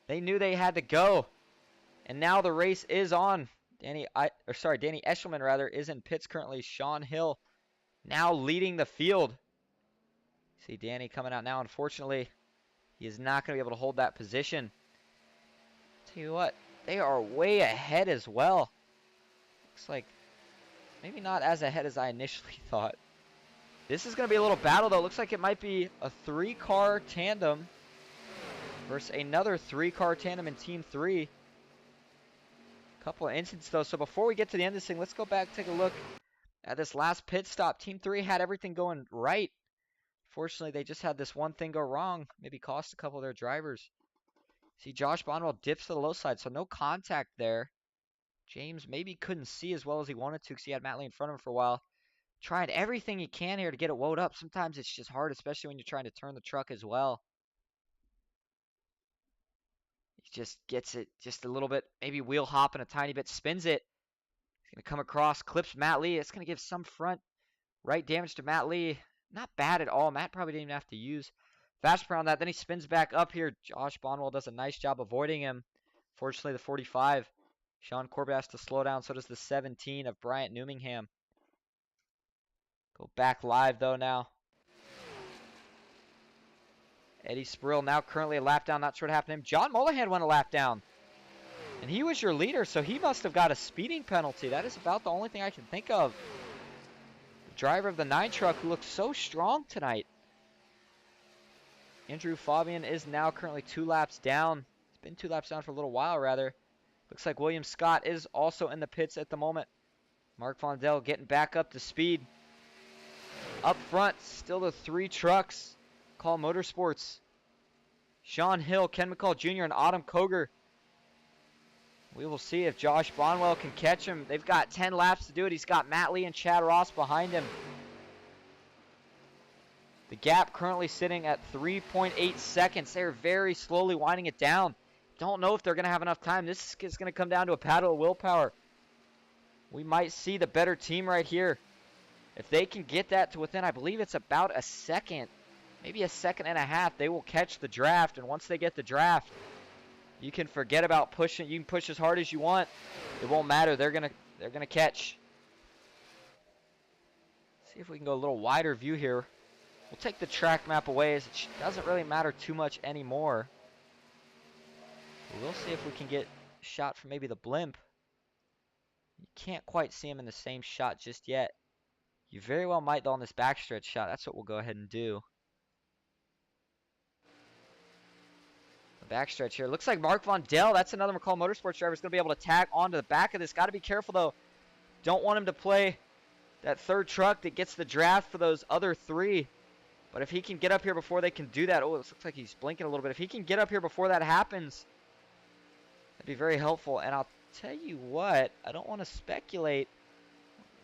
They knew they had to go. And now the race is on. Danny Eshelman is in pits currently. Sean Hill now leading the field. See Danny coming out now. Unfortunately, he is not going to be able to hold that position. Tell you what, they are way ahead as well. Looks like maybe not as ahead as I initially thought. This is going to be a little battle, though. Looks like it might be a 3-car tandem versus another 3-car tandem in Team 3. Couple of incidents, though. So before we get to the end of this thing, let's go back and take a look at this last pit stop. Team 3 had everything going right. Fortunately, they just had this one thing go wrong. Maybe cost a couple of their drivers. See, Josh Bonwell dips to the low side, so no contact there. James maybe couldn't see as well as he wanted to because he had Matt Lee in front of him for a while. Tried everything he can here to get it wound up. Sometimes it's just hard, especially when you're trying to turn the truck as well. He just gets it just a little bit, maybe wheel hopping a tiny bit, spins it. He's going to come across, clips Matt Lee. It's going to give some front right damage to Matt Lee. Not bad at all. Matt probably didn't even have to use fast around that. Then he spins back up here. Josh Bonwell does a nice job avoiding him. Fortunately, the 45. Sean Corbett has to slow down. So does the 17 of Bryant Newmingham. Go back live, though, now. Eddie Sprill now currently a lap down. Not sure what happened to him. John Mullihan went a lap down. And he was your leader, so he must have got a speeding penalty. That is about the only thing I can think of. The driver of the 9 truck who looks so strong tonight. Andrew Fabian is now currently 2 laps down. He's been 2 laps down for a little while, rather. Looks like William Scott is also in the pits at the moment. Mark Vondell getting back up to speed. Up front, still the 3 trucks. Call Motorsports. Sean Hill, Ken McCall Jr., and Autumn Koger. We will see if Josh Bonwell can catch him. They've got 10 laps to do it. He's got Matt Lee and Chad Ross behind him. The gap currently sitting at 3.8 seconds. They're very slowly winding it down. Don't know if they're going to have enough time. This is going to come down to a battle of willpower. We might see the better team right here. If they can get that to within, I believe it's about a second, maybe a second and a half, they will catch the draft. And once they get the draft, you can forget about pushing. You can push as hard as you want. It won't matter. They're gonna catch. See if we can go a little wider view here. We'll take the track map away as it doesn't really matter too much anymore. We'll see if we can get a shot from maybe the blimp. You can't quite see him in the same shot just yet. You very well might though on this backstretch shot. That's what we'll go ahead and do. The backstretch here. Looks like Mark Von Dell, that's another McCall Motorsports driver, is going to be able to tag onto the back of this. Got to be careful though. Don't want him to play that third truck that gets the draft for those other 3. But if he can get up here before they can do that. Oh, it looks like he's blinking a little bit. If he can get up here before that happens, that'd be very helpful. And I'll tell you what, I don't want to speculate.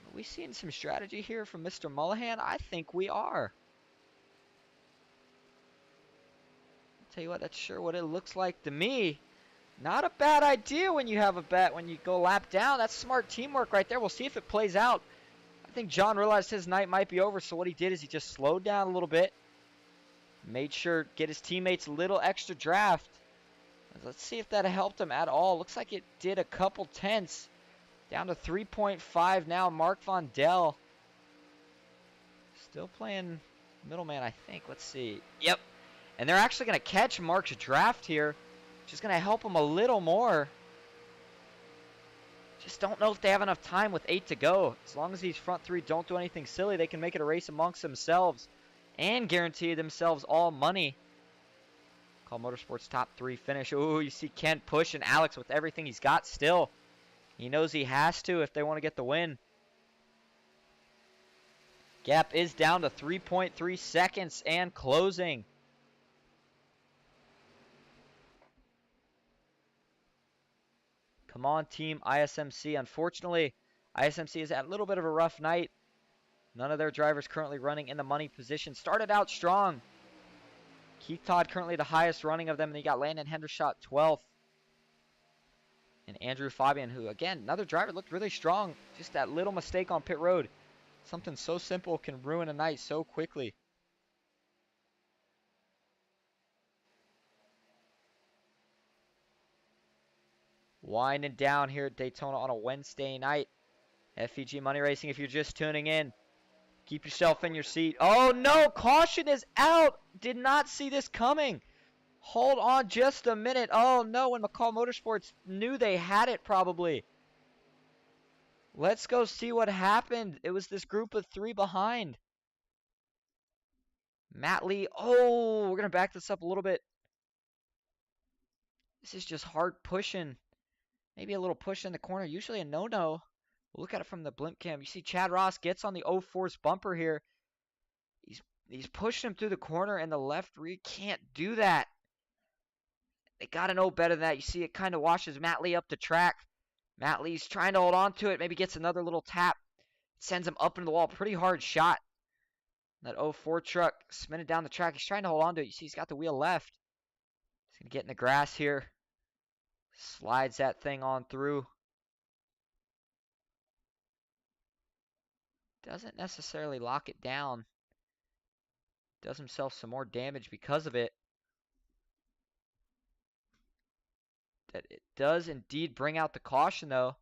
Are we seeing some strategy here from Mr. Mullihan? I think we are. I'll tell you what, that's sure what it looks like to me. Not a bad idea when you have a bet, when you go lap down. That's smart teamwork right there. We'll see if it plays out. I think John realized his night might be over, so what he did is he just slowed down a little bit. Made sure to get his teammates a little extra draft. Let's see if that helped him at all. Looks like it did a couple tenths. Down to 3.5 now. Mark Von Dell. Still playing middleman, I think. Let's see. Yep. And they're actually going to catch Mark's draft here. Which is going to help him a little more. Just don't know if they have enough time with 8 to go. As long as these front 3 don't do anything silly, they can make it a race amongst themselves. And guarantee themselves all money. Call Motorsports top 3 finish. Ooh, you see Kent pushing Alex with everything he's got still. He knows he has to if they want to get the win. Gap is down to 3.3 seconds and closing. Come on, team ISMC. Unfortunately, ISMC has had a little bit of a rough night. None of their drivers currently running in the money position. Started out strong. Keith Todd currently the highest running of them, and you got Landon Hendershot 12th. And Andrew Fabian, who, again, another driver, looked really strong. Just that little mistake on pit road. Something so simple can ruin a night so quickly. Winding down here at Daytona on a Wednesday night. FEG Money Racing, if you're just tuning in, keep yourself in your seat. Oh no, caution is out. Did not see this coming. Hold on just a minute. Oh no, when McCall Motorsports knew they had it probably. Let's go see what happened. It was this group of 3 behind. Matt Lee. Oh, we're going to back this up a little bit. This is just hard pushing. Maybe a little push in the corner. Usually a no-no. We'll look at it from the blimp cam. You see Chad Ross gets on the 04's bumper here. He's pushing him through the corner, and the left rear can't do that. They got to know better than that. You see it kind of washes Matt Lee up the track. Matt Lee's trying to hold on to it. Maybe gets another little tap. Sends him up into the wall. Pretty hard shot. That 04 truck spinning down the track. He's trying to hold on to it. You see he's got the wheel left. He's going to get in the grass here. Slides that thing on through. Doesn't necessarily lock it down. Does himself some more damage because of it. That it does indeed bring out the caution though.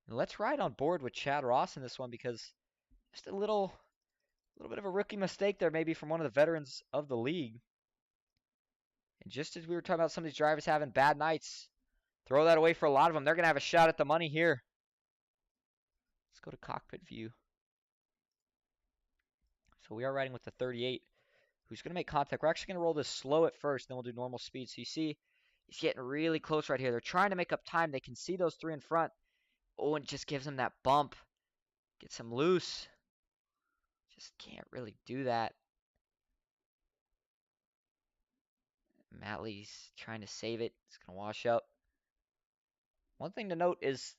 And let's ride on board with Chad Ross in this one because just a little bit of a rookie mistake there maybe from one of the veterans of the league. And just as we were talking about some of these drivers having bad nights, throw that away for a lot of them. They're going to have a shot at the money here. Let's go to cockpit view. So we are riding with the 38, who's going to make contact. We're actually going to roll this slow at first, then we'll do normal speed. So you see, he's getting really close right here. They're trying to make up time. They can see those 3 in front. Oh, and it just gives him that bump. Gets him loose. Just can't really do that. Matt Lee's trying to save it. It's going to wash up. One thing to note is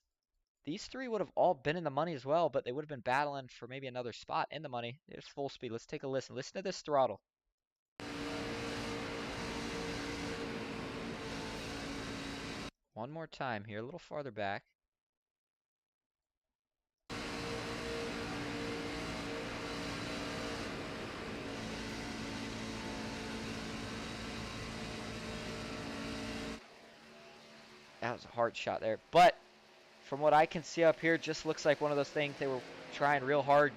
these three would have all been in the money as well, but they would have been battling for maybe another spot in the money. There's full speed. Let's take a listen. Listen to this throttle. One more time here, a little farther back. That was a hard shot there. But from what I can see up here, just looks like one of those things they were trying real hard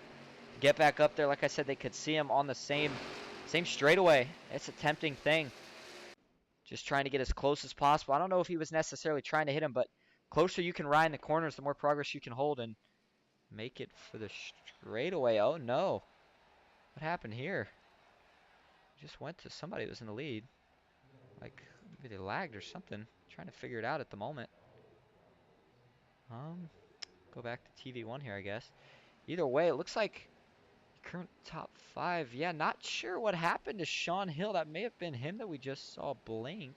to get back up there. Like I said, they could see him on the same straightaway. It's a tempting thing. Just trying to get as close as possible. I don't know if he was necessarily trying to hit him, but closer you can ride in the corners, the more progress you can hold and make it for the straightaway. Oh, no. What happened here? Just went to somebody that was in the lead. Like, maybe they lagged or something. Trying to figure it out at the moment. Go back to TV1 here, I guess. Either way, it looks like current top 5. Yeah, not sure what happened to Sean Hill. That may have been him that we just saw blink.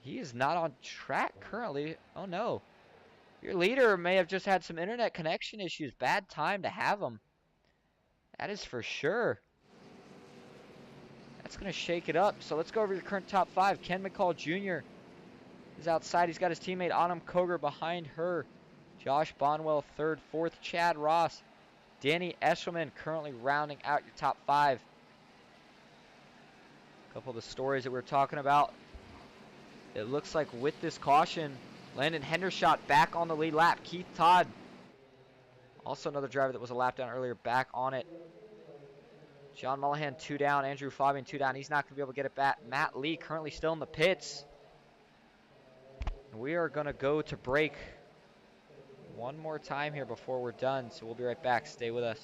He is not on track currently. Oh, no. Your leader may have just had some internet connection issues. Bad time to have him. That is for sure. That's going to shake it up. So let's go over your current top 5. Ken McCall Jr. is outside. He's got his teammate Autumn Koger behind her. Josh Bonwell third. Fourth, Chad Ross. Danny Eshelman currently rounding out your top 5. A couple of the stories that we were talking about. It looks like with this caution, Landon Hendershot back on the lead lap. Keith Todd, also another driver that was a lap down earlier, back on it. John Mullahan 2 down. Andrew Fabian 2 down. He's not going to be able to get it back. Matt Lee currently still in the pits. We are going to go to break one more time here before we're done, so we'll be right back. Stay with us.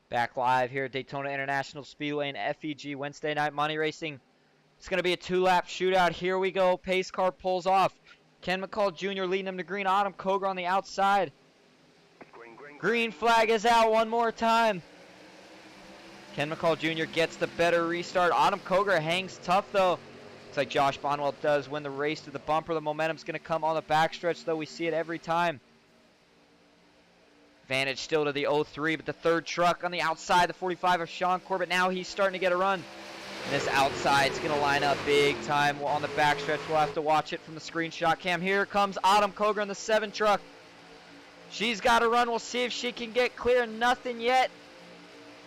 Back live here at Daytona International Speedway and FEG Wednesday Night Money Racing. It's going to be a 2-lap shootout. Here we go. Pace car pulls off. Ken McCall Jr. leading him to green. Autumn Koger on the outside. Green flag is out one more time. Ken McCall Jr. gets the better restart. Autumn Koger hangs tough, though. Looks like Josh Bonwell does win the race to the bumper. The momentum's going to come on the backstretch, though. We see it every time. Advantage still to the 03, but the third truck on the outside, the 45 of Sean Corbett. Now he's starting to get a run. And this outside's going to line up big time on the backstretch. We'll have to watch it from the screenshot cam. Here comes Autumn Koger in the 7 truck. She's got a run. We'll see if she can get clear. Nothing yet.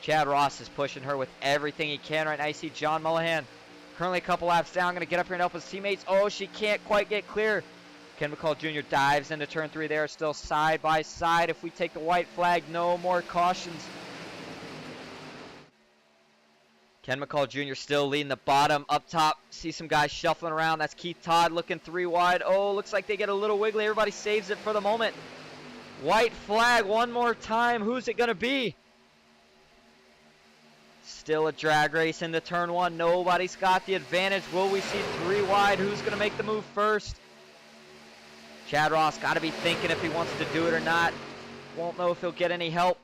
Chad Ross is pushing her with everything he can right now. You see John Mullahan currently a couple laps down. Going to get up here and help his teammates. Oh, she can't quite get clear. Ken McCall Jr. dives into turn 3 there, still side by side. If we take the white flag, no more cautions. Ken McCall Jr. still leading the bottom. Up top, see some guys shuffling around. That's Keith Todd looking 3 wide. Oh, looks like they get a little wiggly. Everybody saves it for the moment. White flag one more time. Who's it going to be? Still a drag race into turn 1. Nobody's got the advantage. Will we see 3 wide? Who's going to make the move first? Chad Ross got to be thinking if he wants to do it or not. Won't know if he'll get any help.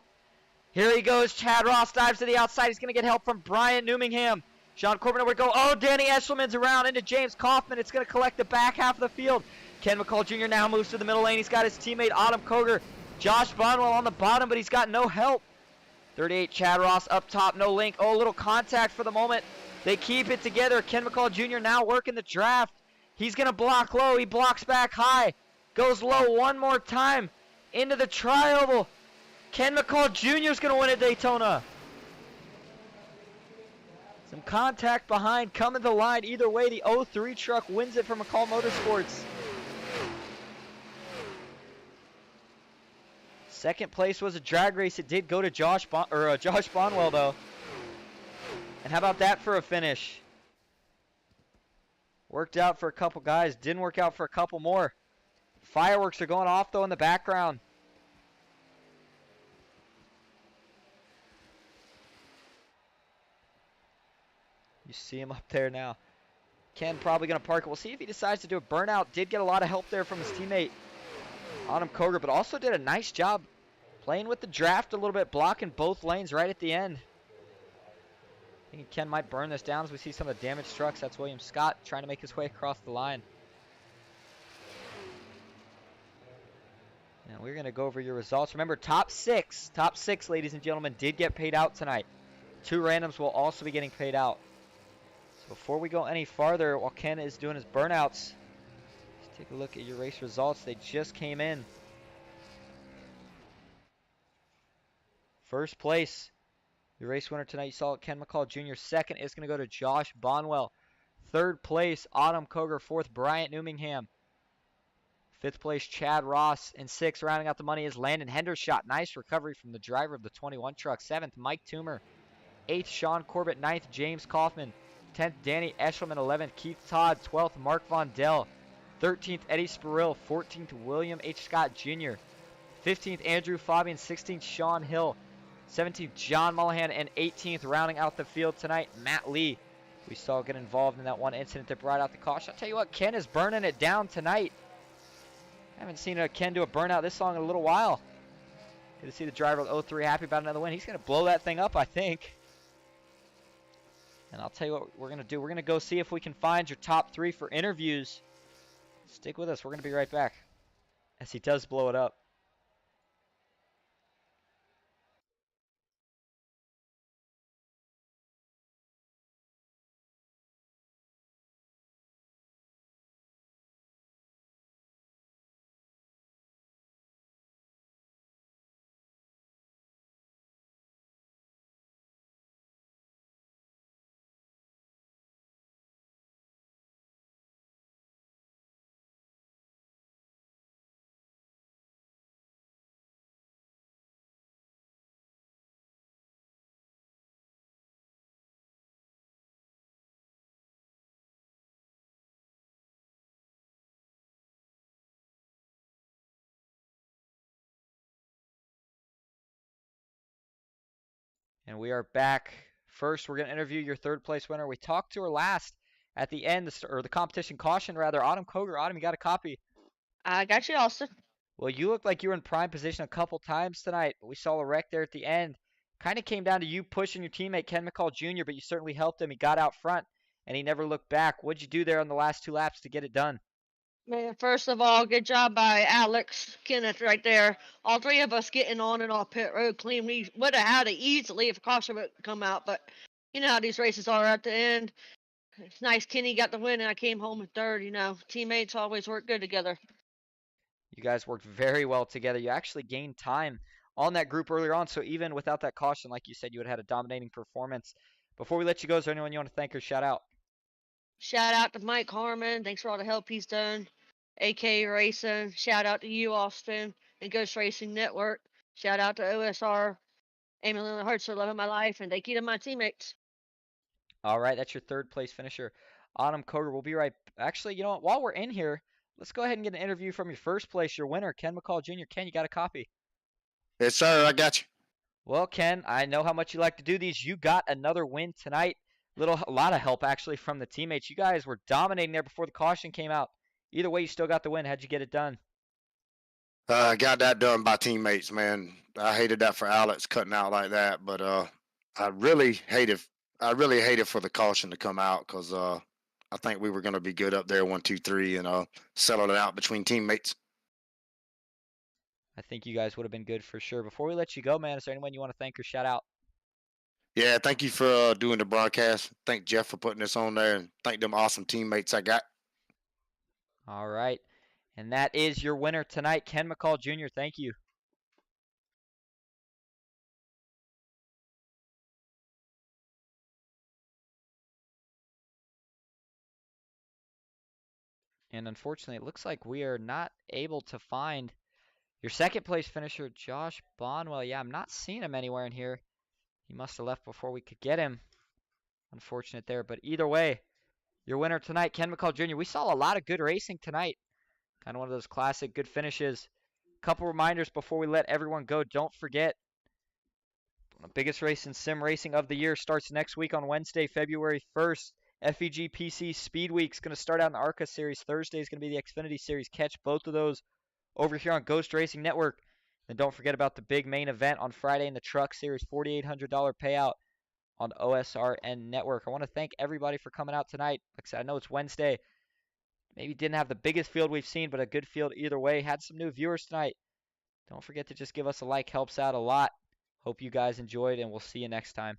Here he goes. Chad Ross dives to the outside. He's going to get help from Bryant Newmingham. Sean Corbin over to go. Oh, Danny Eshelman's around into James Kaufman. It's going to collect the back half of the field. Ken McCall Jr. now moves to the middle lane. He's got his teammate Autumn Koger. Josh Bonwell on the bottom, but he's got no help. 38 Chad Ross up top, no link. Oh, a little contact for the moment. They keep it together. Ken McCall Jr. now working the draft. He's going to block low. He blocks back high. Goes low one more time. Into the tri-oval. Ken McCall Jr. is going to win at Daytona. Some contact behind, coming to the line. Either way, the 03 truck wins it for McCall Motorsports. Second place was a drag race. It did go to Josh Bonwell, though. And how about that for a finish? Worked out for a couple guys. Didn't work out for a couple more. Fireworks are going off, though, in the background. You see him up there now. Ken probably going to park it. We'll see if he decides to do a burnout. Did get a lot of help there from his teammate, Autumn Koger, but also did a nice job playing with the draft a little bit, blocking both lanes right at the end. I think Ken might burn this down as we see some of the damaged trucks. That's William Scott trying to make his way across the line. Now we're going to go over your results. Remember, top six, ladies and gentlemen, did get paid out tonight. 2 randoms will also be getting paid out. So before we go any farther, while Ken is doing his burnouts, let's take a look at your race results. They just came in. First place, your race winner tonight, you saw it, Ken McCall Jr. Second is going to go to Josh Bonwell. Third place, Autumn Koger. Fourth, Bryant Newmingham. Fifth place, Chad Ross. And sixth, rounding out the money, is Landon Hendershot. Nice recovery from the driver of the 21 truck. Seventh, Mike Toomer. Eighth, Sean Corbett. Ninth, James Kaufman. 10th, Danny Eshelman. 11th, Keith Todd. 12th, Mark Vondell. 13th, Eddie Spurrill. 14th, William H. Scott Jr. 15th, Andrew Fabian. 16th, Sean Hill. 17th, John Mullahan. And 18th, rounding out the field tonight, Matt Lee. We saw get involved in that one incident that brought out the caution. I'll tell you what, Ken is burning it down tonight. I haven't seen Ken do a burnout this long in a little while. Good to see the driver of 03 happy about another win. He's going to blow that thing up, I think. And I'll tell you what we're going to do. We're going to go see if we can find your top 3 for interviews. Stick with us. We're going to be right back as he does blow it up. And we are back. First, we're going to interview your third place winner. We talked to her last at the end, or the competition caution rather, Autumn Koger. Autumn, you got a copy? I got you, Austin. Well, you looked like you were in prime position a couple times tonight, but we saw a wreck there at the end. Kind of came down to you pushing your teammate, Ken McCall Jr., but you certainly helped him. He got out front, and he never looked back. What'd you do there on the last 2 laps to get it done? Man, first of all, good job by Alex Kenneth right there. All 3 of us getting on and off pit road clean. We would have had it easily if caution would come out, but you know how these races are at the end. It's nice Kenny got the win, and I came home in third. You know, teammates always work good together. You guys worked very well together. You actually gained time on that group earlier on, so even without that caution, like you said, you would have had a dominating performance. Before we let you go, is there anyone you want to thank or shout out? Shout out to Mike Harmon. Thanks for all the help he's done. AK Racing. Shout out to you, Austin, and Ghost Racing Network. Shout out to OSR. Aiming in the hearts for loving my life, and thank you to my teammates. All right, that's your third place finisher, Autumn Koger. We'll be right. Actually, you know what? While we're in here, let's go ahead and get an interview from your first place, your winner, Ken McCall Jr. Ken, you got a copy? Yes, sir. I got you. Well, Ken, I know how much you like to do these. You got another win tonight. A lot of help actually from the teammates. You guys were dominating there before the caution came out. Either way, you still got the win. How'd you get it done? Got that done by teammates, man. I hated that for Alex cutting out like that, but I really hated for the caution to come out because I think we were going to be good up there 1, 2, 3 and settle it out between teammates. I think you guys would have been good for sure. Before we let you go, man, is there anyone you want to thank or shout out? Yeah, thank you for doing the broadcast. Thank Jeff for putting this on there, and thank them awesome teammates I got. All right. And that is your winner tonight, Ken McCall Jr. Thank you. And unfortunately, it looks like we are not able to find your second place finisher, Josh Bonwell. Yeah, I'm not seeing him anywhere in here. He must have left before we could get him. Unfortunate there. But either way, your winner tonight, Ken McCall Jr. We saw a lot of good racing tonight. Kind of one of those classic good finishes. Couple reminders before we let everyone go. Don't forget, the biggest race in sim racing of the year starts next week on Wednesday, February 1st. FEG-PC Speedweek is going to start out in the ARCA Series. Thursday is going to be the Xfinity Series. Catch both of those over here on Ghost Racing Network. And don't forget about the big main event on Friday in the Truck Series, $4,800 payout on OSRN Network. I want to thank everybody for coming out tonight. Like I said, I know it's Wednesday. Maybe didn't have the biggest field we've seen, but a good field either way. Had some new viewers tonight. Don't forget to just give us a like. Helps out a lot. Hope you guys enjoyed, and we'll see you next time.